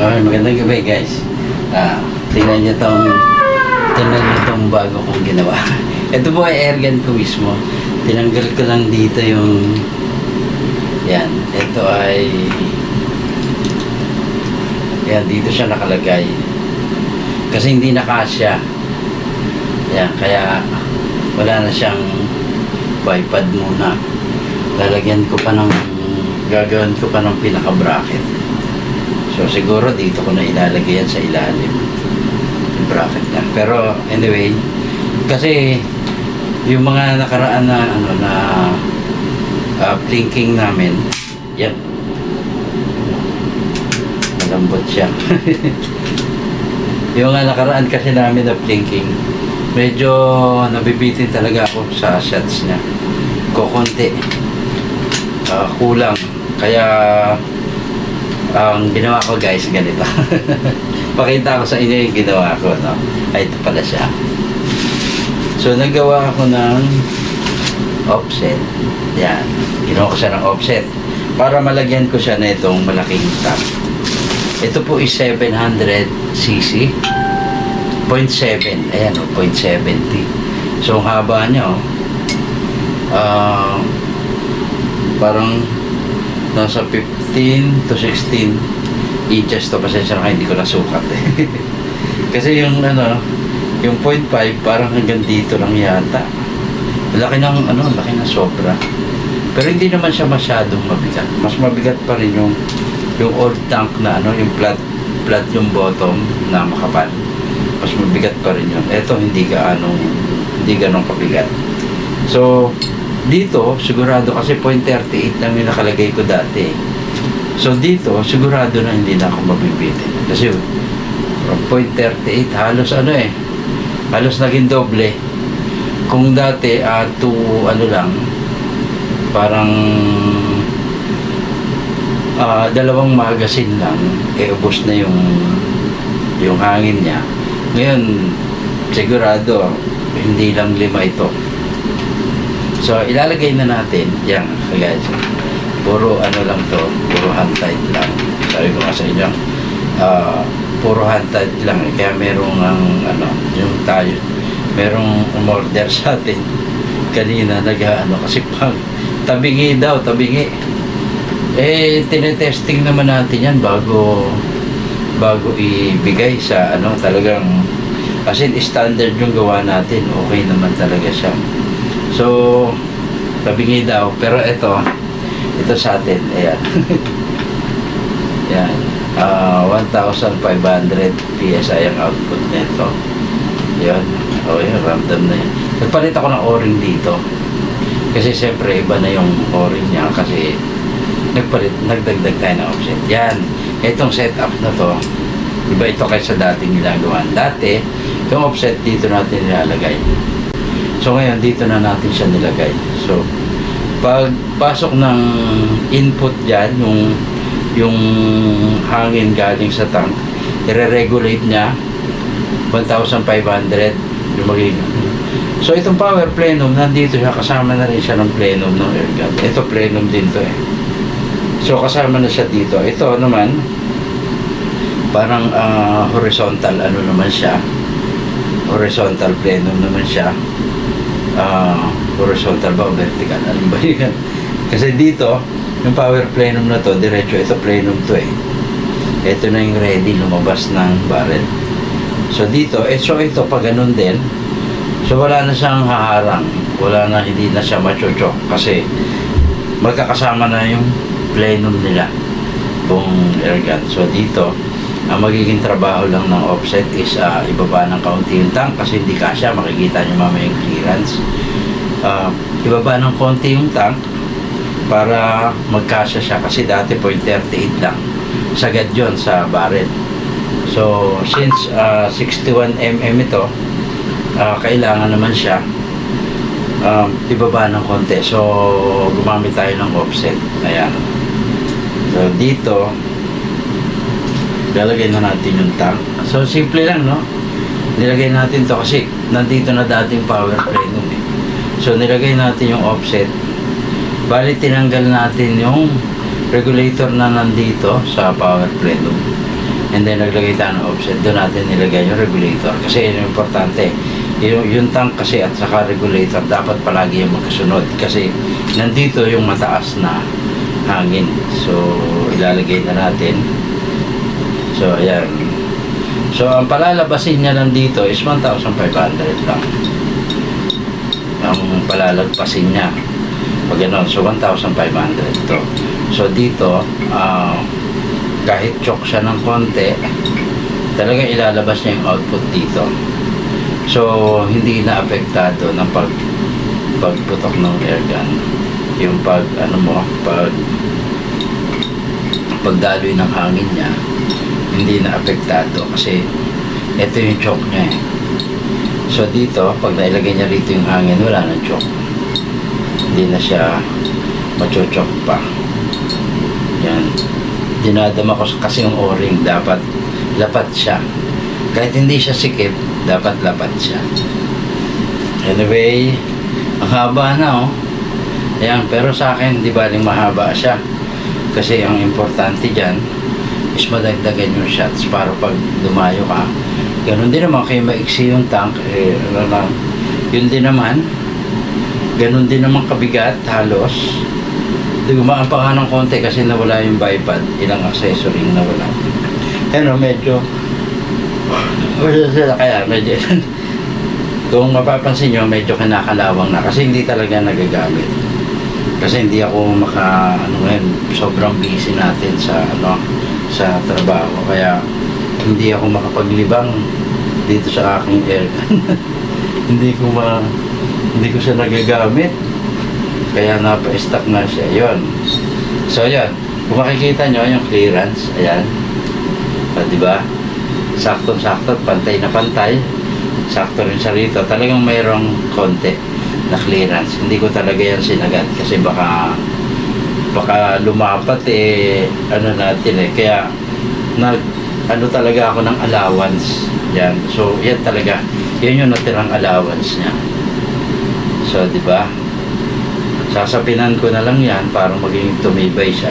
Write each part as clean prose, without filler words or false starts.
Okay, magandang gabi guys. Tingnan niyo tong bago kong ginawa. Ito po ay airgun ko mismo. Tinanggal ko lang dito yung yan. Ito ay yan, dito siya nakalagay. Kasi hindi nakasya. Yan, kaya wala na siyang bipod muna. Lalagyan ko pa ng gagawin ko pa ng pinaka-bracket. So siguro dito ko na ilalagay yan sa ilalim yung bracket niya. Pero anyway, kasi yung mga nakaraan na blinking namin, yan, malambot siya. Yung mga nakaraan kasi namin na blinking, medyo nabibitin talaga ako sa shots niya. Kukunti, kulang. Kaya ang ginawa ko guys, ganito. Pakita ko sa inyo yung ginawa ko, no? Ay, ito pala siya. So, nagawa ako ng offset. Yan. Ginawa ko siya ng offset. Para malagyan ko siya na itong malaking tank. Ito po is 700cc. 0.7. Ayan, 0.70. So, ang haba niya, parang nasa 15 to 16 inches to. Pasensya na, hindi ko nasukat eh. Kasi yung yung 0.5 parang hanggang dito lang yata. Laki ng sobra. Pero hindi naman siya masyadong mabigat. Mas mabigat pa rin yung old tank na yung flat yung bottom na makapal. Mas mabigat pa rin yun. Ito hindi ganong kabigat. So dito, sigurado kasi 0.38 lang yung nakalagay ko dati. So dito, sigurado na hindi na ako mabibitin. Kasi from 0.38, halos naging doble. Kung dati, parang dalawang magazine lang, ubos na yung hangin niya. Ngayon, sigurado, hindi lang 5 ito. So, ilalagay na natin yan, guys. Puro lang to, puro hand tight lang. Sabi ko nga sa inyo, puro hand tight lang. Kaya merong yung tayo, merong umorder sa atin kanina, kasi pang tabingi daw. Eh, tinetesting naman natin yan bago ibigay sa talagang, kasi standard yung gawa natin, okay naman talaga siya. So, tabingi daw. Pero ito sa atin, ayan. Yan. 1,500 PSI ang output nito. Yan. Yan, ramdam na yan. Nagpalit ako ng o-ring dito. Kasi siyempre, iba na yung o-ring niya. Kasi nagdagdag tayo ng offset. Yan. Itong setup na to, iba ito kaysa dating ginagawa. Dati, yung offset dito natin nilalagay. So ngayon, dito na natin siya nilagay. So, pag pasok ng input dyan, yung hangin galing sa tank, i-regulate niya 1,500 yung magiging. So itong power plenum, nandito siya, kasama na rin siya ng plenum ng airgun. Ito plenum din to eh. So kasama na siya dito. Ito naman, parang horizontal naman siya. Horizontal plenum naman siya. Horizontal ba o vertical? Ano ba yun? Kasi dito, yung power plenum na to, diretso, ito plenum to eh. Ito na yung ready lumabas ng barrel. So dito, ito pa ganun din. So wala na siyang haharang. Hindi na siya machuchok. Kasi magkakasama na yung plenum nila. Buong airgun. So dito, ang magiging trabaho lang ng offset is ibaba ng kaunti yung tank kasi hindi kasya, makikita nyo mamaya yung clearance. Ibaba ng konti yung tank para magkasya siya kasi dati 0.38 lang sagad yun sa barrel. So since 61mm ito, kailangan naman siya ibaba ng konti. So gumamit tayo ng offset. Ayan. So dito lalagay na natin yung tank. So simple lang, no? Nilagay natin to kasi nandito na dating power plenum eh. So nilagay natin yung offset. Bali tinanggal natin yung regulator na nandito sa power plenum. And then naglagay tayo ng offset, doon natin nilagay yung regulator. Kasi yun yung importante. Yung tank kasi at saka regulator, dapat palagi yung magkasunod. Kasi nandito yung mataas na hangin. So, ilalagay na natin. So, ayan. So, ang palalabasin niya lang dito is 1,500 lang. Ang palalagpasin niya. Pag gano'n, so 1,500 to. So, dito, kahit choke siya ng konti, talagang ilalabas niya yung output dito. So, hindi na apektado ng pagputok ng air gun. Yung pagdaloy ng hangin niya, hindi na apektado kasi ito yung choke niya eh. So, dito, pag nailagay niya rito yung hangin, wala nang choke. Hindi na siya macho-choke pa. Yan. Dinadama ko kasi yung o-ring, dapat lapat siya. Kahit hindi siya sikip, dapat lapat siya. Anyway, ang haba na oh. Ayan, pero sa akin, di baling mahaba siya. Kasi ang importante dyan is madagdagan yung shots para pag dumayo ka. Ganun din naman, kayo maiksi yung tank, yun din naman. Ganun din naman kabigat, halos. Gumaan pa nga ng konti kasi nawala yung bipod, ilang accessory nawala. Ano, medyo kaya medyo kung mapapansin nyo, medyo kinakalawang na kasi hindi talaga nagagamit. Kasi hindi ako sobrang busy natin sa trabaho, kaya hindi ako makapaglibang dito sa aking airgun. hindi ko siya nagagamit. Kaya napa-stock na siya. Yun. So, yun. Kung makikita nyo, yung clearance. Ayan. Diba? Sakto-sakto. Pantay na pantay. Sakto rin siya rito. Talagang mayroong konti na clearance. Hindi ko talaga yan sinagad. Kasi baka lumapat natin eh. Kaya, talaga ako ng allowance. Yan. So, yan talaga. Yan yung natirang allowance niya. So, diba? Sasapinan ko na lang yan para maging tumibay siya.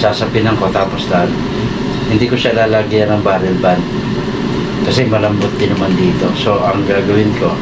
Sasapinan ko tapos hindi ko siya lalagyan ng barrel band kasi malambot din naman dito. So ang gagawin ko,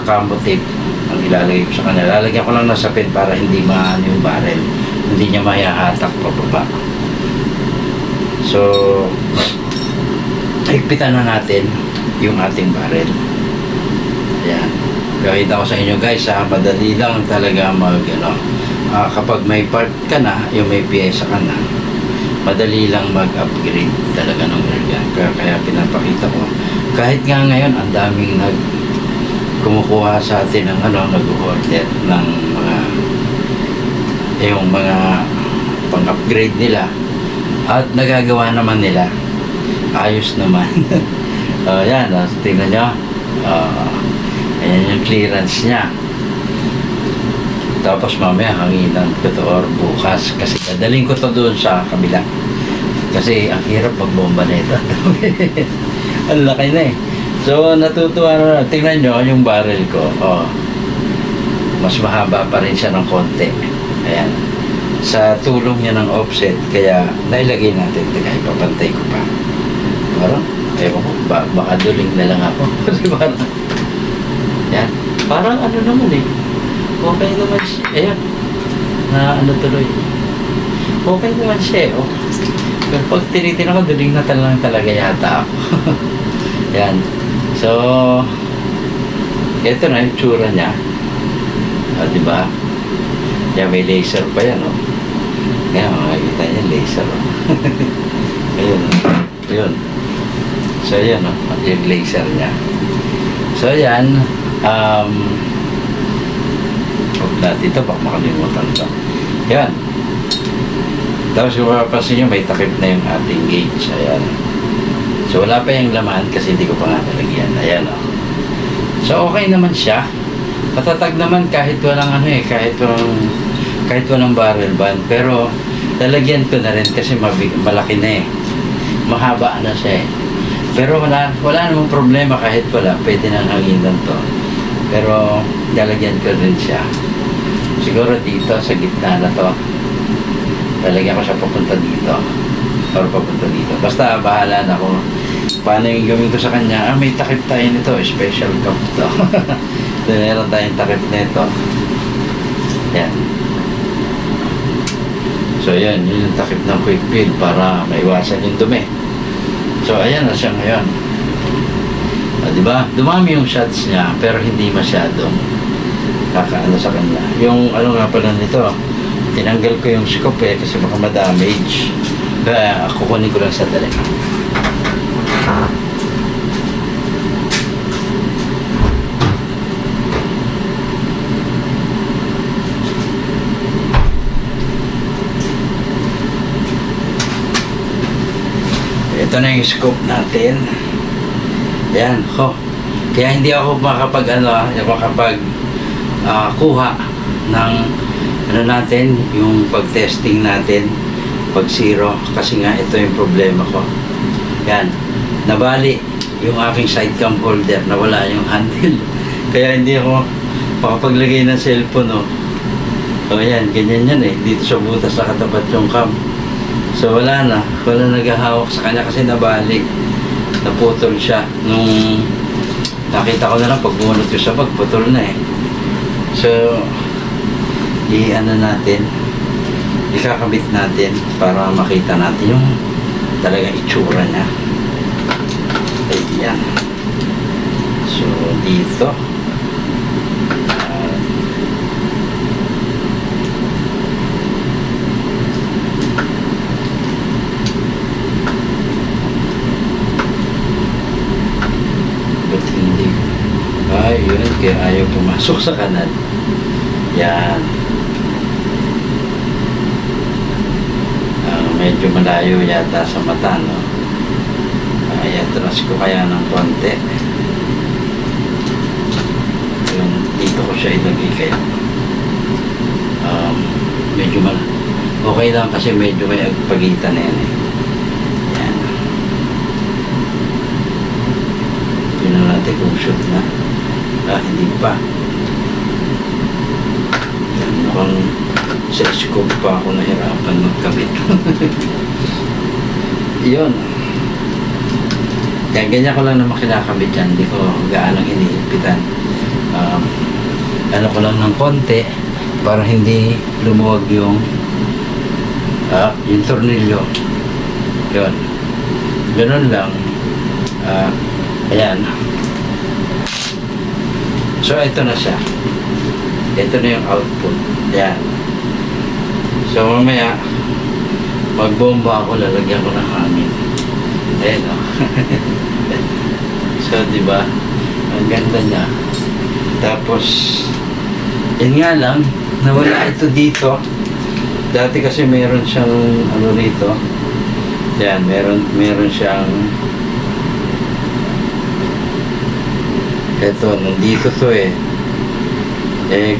camo tape ang ilalagay ko sa kanya. Lalagyan ko lang ng sapin para hindi maano yung barrel, hindi niya mahihahatak pababa. So higpitan na natin yung ating barrel. Ayan. Gawita ko sa inyo guys, madali lang talaga kapag may part ka na, yung may pyesa ka na, madali lang mag-upgrade talaga ng airgun. Kaya pinapakita ko. Kahit nga ngayon, ang daming kumukuha sa atin ng nag-order ng mga pang-upgrade nila at nagagawa naman nila. Ayos naman. Yan, tingnan nyo. Ayan yung clearance niya. Tapos mamaya hanginan ko to or bukas kasi dadaling ko to doon sa kabila. Kasi ang hirap magbomba na ito. Ang laki na eh. So natutuwa na. Tingnan nyo yung barrel ko. Mas mahaba pa rin siya ng konti. Ayan. Sa tulong niya ng offset, kaya nailagay natin. Teka, ipapantay ko pa. Parang, ewan ko, baka duling na lang ako. Kasi parang, yan. Parang naman eh. Okay naman siya. Ayan. Tuloy. Okay naman siya eh. Oh. Pero pag tinitin ako, duling na talaga yata ako. Yan. So, ito na yung tsura niya. Diba? Yan, may laser pa yan, oh. Yan, makikita niya, laser, oh. Ayun. Ayun. So, yan, oh. Yung laser niya. So, yan. Huwag natin ito, baka makalimutan ito. Yan. Tapos kung mapapansin nyo, may takip na yung ating gauge. Ayan. So wala pa yung laman kasi hindi ko pa nga nalagyan. Ayan o. So okay naman siya. Patatag naman kahit walang kahit walang barrel band. Pero lalagyan ko na rin kasi malaki na eh. Mahaba na siya eh. Pero wala namang problema kahit wala. Pwede nang hanginan to. Pero lalagyan ko rin siya. Siguro dito sa gitna na to. Lalagyan ko siya papunta dito. Or papunta dito. Basta bahala na kung paano yung gawin ko sa kanya. May takip tayo nito. Special cup to. So, meron tayong takip nito. Yan. So, yan. Yun yung takip ng quick fill para maiwasan yung dumi. So, ayan na siya ngayon. Diba? Dumami yung shots niya pero hindi masyadong kakaano sa kanya. Yung ano nga pala nito, tinanggal ko yung scope kasi baka ma-damage. Kaya kukunin ko lang sa dali. Ito na yung scope natin. Yan, kaya hindi ako kuha ng ano natin, yung pag-testing natin, pag zero, kasi nga ito yung problema ko. Yan, nabali yung aking side cam holder, nawala yung handle. Kaya hindi ako makapaglagay ng cellphone, no. So yan, ganyan yan dito sa butas nakatapat yung cam. So wala naghahawak sa kanya kasi nabali. Naputol siya nung nakita ko na lang pag bumunot yung sabag, putol na So i-ano natin, ikakabit natin para makita natin yung talagang itsura niya. Ayan. So dito yun, kaya ayaw pumasok sa kanan. Yan. Medyo malayo yata sa mata, no? I-atras ko kaya ng konti. Yun, dito ko siya ilagay kaya. Medyo okay lang kasi medyo may pagitan na yan Yan. Tingnan natin kung shoot na. Hindi pa. Yan, mukhang sa scope pa ako nahirapan magkabit. Yun. Yan, ganyan ko lang naman kinakabit yan. Hindi ko gaanong iniipitan. Ano ko lang ng konti para hindi lumuwag yung tornilyo. Yun. Ganun lang. Ayan. So, ito na siya. Ito na yung output. Yan. So, mamaya, magbomba ako, lalagyan ko ng hangin. Ayan, o. So, diba? Ang ganda niya. Tapos, yun nga lang, nawala ito dito. Dati kasi meron siyang, ano rito. Yan, meron siyang eto, nandito to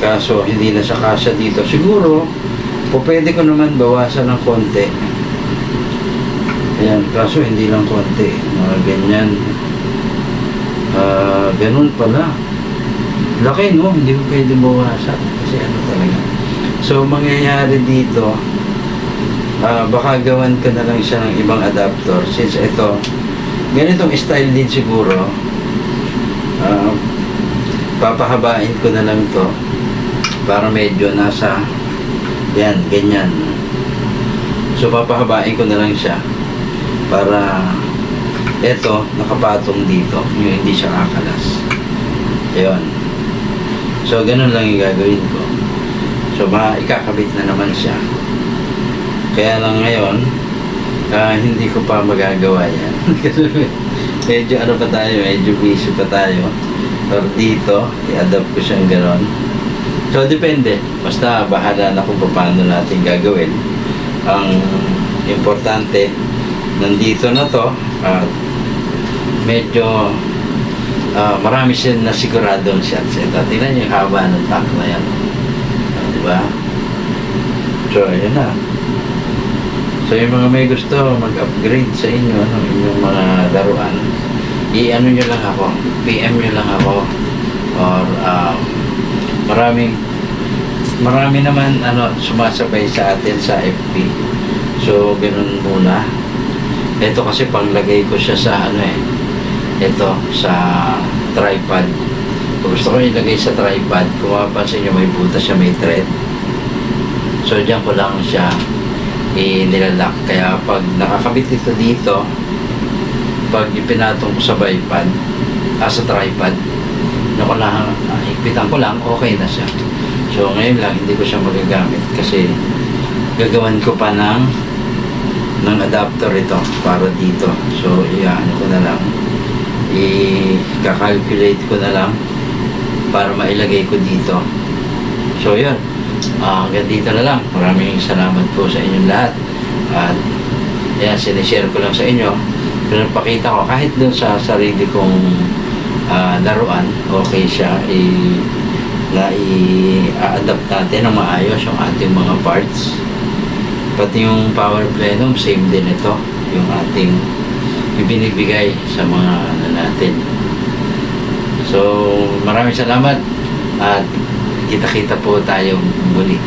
kaso hindi na siya kasya dito. Siguro pwede ko naman bawasan ng konti. Ayan, kaso hindi lang konti, mga ganyan. Ganun pala, laki, no? Hindi ko pwede bawasan kasi ano talaga. So mangyayari dito, baka gawan ko na lang siya ng ibang adapter, since ito ganitong style din siguro. Papahabain ko na lang to para medyo nasa yan, ganyan. So papahabain ko na lang siya para eto nakapatong dito, yung hindi siya kakalas. Ayun. So ganun lang yung gagawin ko. So ikakabit na naman siya. Kaya lang ngayon hindi ko pa magagawa yan. Medyo ano pa tayo, medyo busy pa tayo. Or dito, i-adapt ko siyang gano'n. So, depende. Basta, bahala na kung paano natin gagawin. Ang importante, nandito na to, medyo marami siya na siguradong shots. Ito, tingnan niyo yung haba ng tank na yan. Diba? So, yun na. So, yung mga may gusto mag-upgrade sa inyo, inyong mga laruan, i-ano nyo lang ako, PM nyo lang ako, or marami naman sumasabay sa atin sa FB. So, ganun muna. Ito kasi panglagay ko siya sa ano eh. Ito, sa tripod. Kung gusto ko ilagay sa tripod, kung mapapansin nyo may butas siya, may thread. So, dyan ko lang siya nilalak. Kaya pag nakakabit ito dito, pag ipinatong ko sa bipod, sa tripod, higpitan ko lang, okay na siya. So, ngayon lang, hindi ko siya magagamit kasi gagawan ko pa ng adapter ito para dito. So, ano ko na lang, i-calculate ko na lang para mailagay ko dito. So, yun. Hanggang dito na lang. Maraming salamat po sa inyong lahat. At, yan, sinishare ko lang sa inyo. Pero napakita ko, kahit dun sa sarili kong laruan, okay siya. I-adapt natin ng maayos yung ating mga parts. Pati yung power plenum, same din ito. Yung ating ibinibigay sa mga natin. So, maraming salamat at kita-kita po tayo muli.